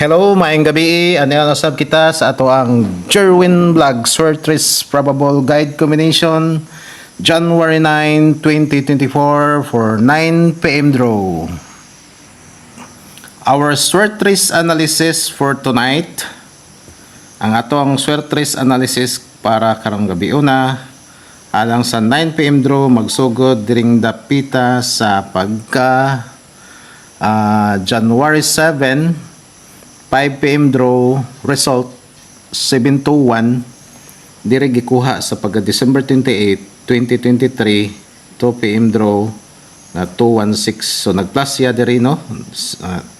Hello, maayong gabi. Ano yung nasab kita sa ato ang Jerwin Vlog Swertres Probable Guide Combination January 9, 2024 for 9 p.m. draw. Our Swertres analysis for tonight. Ang atong Swertres analysis para karong gabi una alang sa 9 p.m. draw magsugod diring dapita sa pagka January 7 5 p.m. draw result 721 diri gikuha sa pagka December 28, 2023 2 p.m. draw na 216. So nagplus ya diri no,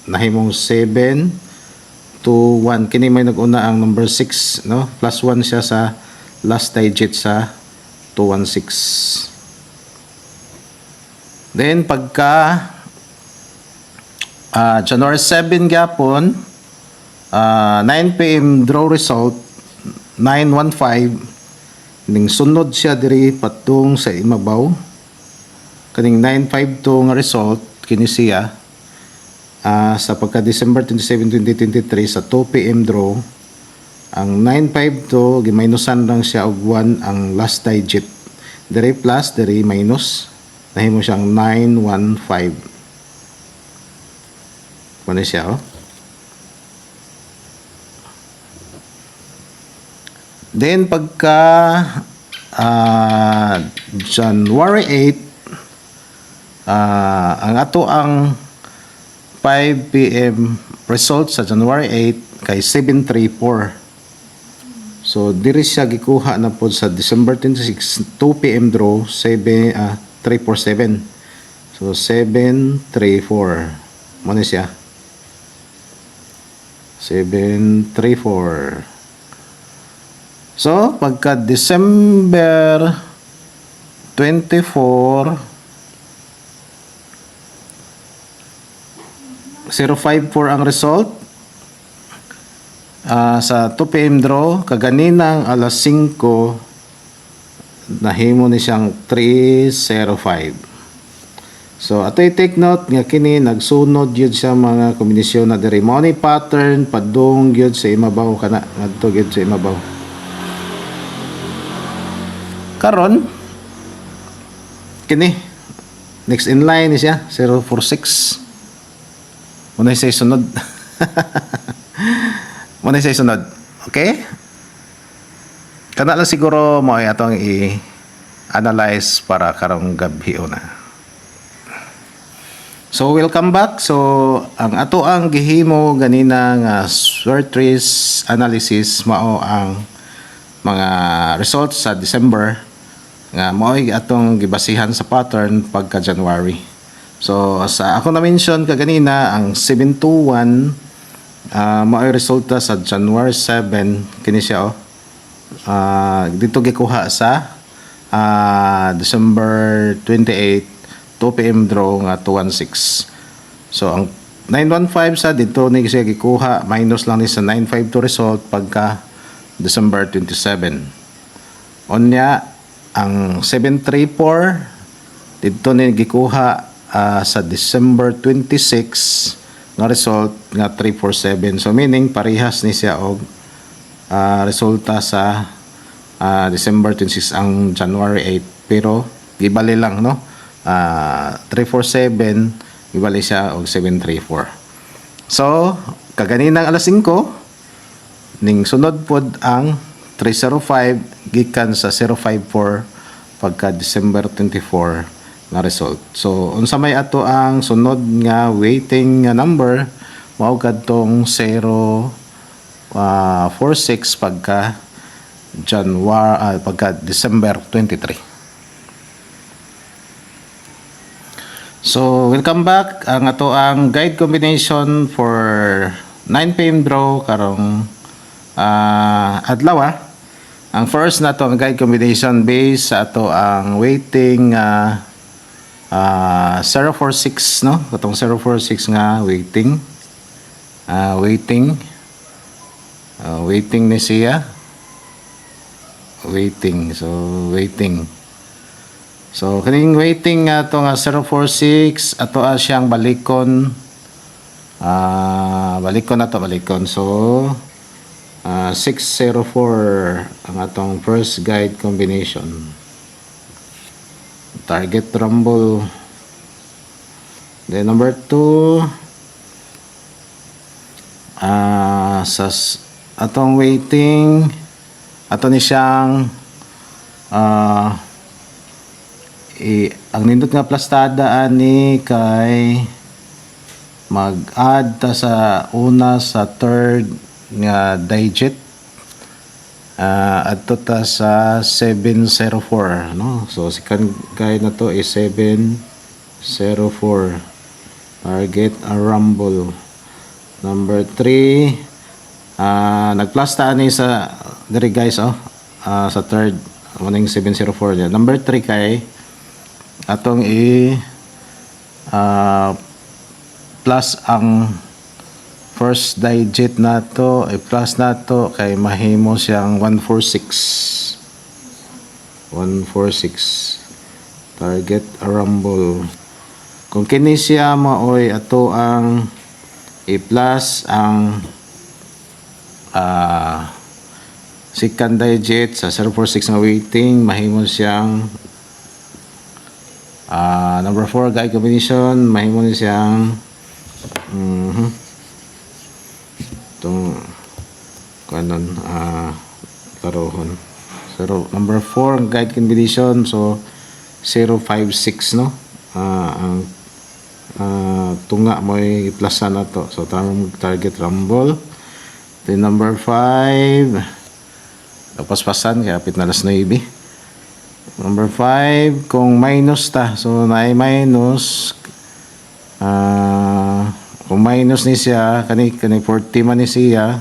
nahimong 7 to 1 kini may naguna ang number 6 no, plus 1 siya sa last digit sa 216. Then pagka January 7 gyapon 9 p.m. draw result 915 ning sunod siya diri patung sa imabaw kaning 952 nga result kini siya sa pagka December 27, 2023 sa 2 p.m. draw ang 952 giminusan lang siya og 1 ang last digit diri plus diri minus nahimo siyang 915 kuno siya Then pagka January 8 ang ato ang 5 p.m. result sa January 8 kay 734. So diri siya gikuha na pod sa December 26 2 p.m. draw 347. So 734 mo na siya 734. So, pagka December 24 054 ang result sa 2 p.m. draw kaganinang alas 5 nahimo ni siyang 305. So, ato i-take note nga kini nagsunod yun sa mga kombinasyon na diri money pattern padung yun sa imabaw kana ngadto yun sa imabaw. Karon kini next in line ni siya 046 muna siya sunod muna siya sunod okay kana lang siguro mo ay atong i-analyze para karong gabi una. So welcome back. So ang ato ang gihimo ganina nga Swertres analysis mao ang mga results sa December nga mo'y atong gibasihan sa pattern pagka January. So sa ako na mention kaganina ang 721 mo'y resulta sa January 7 kini siya dito gikuha sa December 28 2 p.m. draw nga 216. So ang 915 sa dito ni siya gikuha minus lang ni sa 952 result pagka December 27. Onya ang 734 dito ni gikuha sa December 26 nga result nga 347. So meaning parehas ni siya og resulta sa December 26 ang January 8 pero gibali lang no 347 gibali siya og 734. So kaganinang alas 5 ning sunod pod ang 305 gikan sa 054 pagka December 24 na result. So unsa may ato ang sunod nga waiting number mao kadtong 046 pagka January pagka December 23. So welcome back. Ang ato ang guide combination for 9 p.m. draw karong adlaw. Ang first na to ang guide combination base sa ato ang waiting 046 no, katong 046 nga waiting waiting ni siya waiting. So kaning waiting ato nga 046 ato siyang balikon Balik ko na to, balikon. So 604 ang atong first guide combination. Target rumble. Then number 2, sa atong waiting, ato ni siyang ang nindot nga plastada ani kay mag-add ta sa una sa third nga digit, adto ta sa 704, no? So second guide na to is 704. Target a rumble. Number 3, nag-plus ta ni sa diri guys, sa third uning 704 dyan. Number 3 kay atong plus ang first digit na to, plus na to kay mahimo siyang 146. Target a rumble. Kung kini siya maoy ato ang i-plus ang second digit sa 046 na waiting, mahimo siyang number 4 guide combination, mahimo ni siyang itong kanon tarohon. So number 4 ang guide combination, so 056, no? Ang tunga mo i-plusan na to, so target rumble. Then number 5, paspasan kaya apit na alas 9. Number 5, kung minus ta, so na minus, kung minus ni siya kani 40 man ni siya,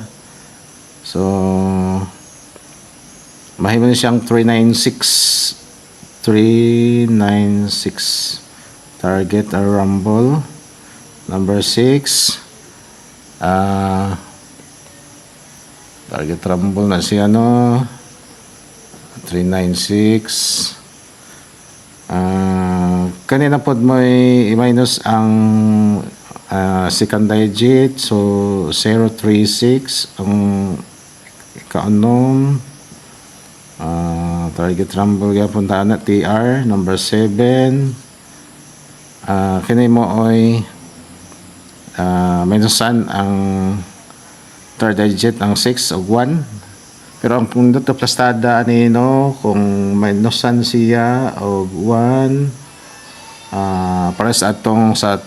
so mahimo ni siyang 396 target a rumble. Number 6, target rumble na siya, no? 396. Kanina pod mo i-minus ang second digit, so 036 ang ikaanom. Target rumble gyapon ta na TR. Number 7, kini mo oy minusan ang third digit ang 6 o 1. Pero ang kung dito plastada ani, no, kung minusan siya o 1, para sa atong sa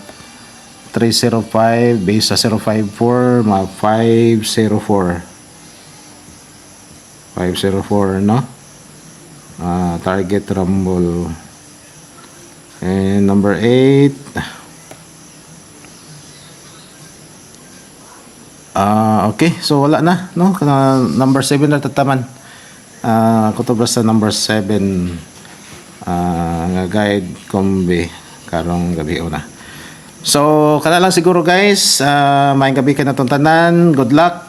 305 base sa 054 ma 504, no? Target rumble. And number 8, okay, so wala na, no? Number 7 na tataman. Kutubra sa number 7 nga guide kombi karong gabi una. So kana lang siguro guys, maayong gabi ka na tong tanan. Good luck.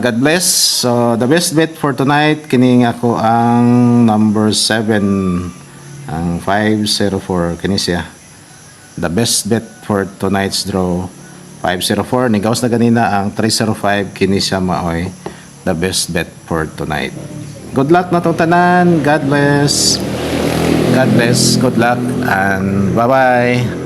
God bless. So the best bet for tonight kining ako ang number 7, ang 504 kini siya. The best bet for tonight's draw 504. Nigawas na ganina ang 305, kini siya maoy the best bet for tonight. Good luck na tong tanan. God bless. God bless. Good luck and bye-bye.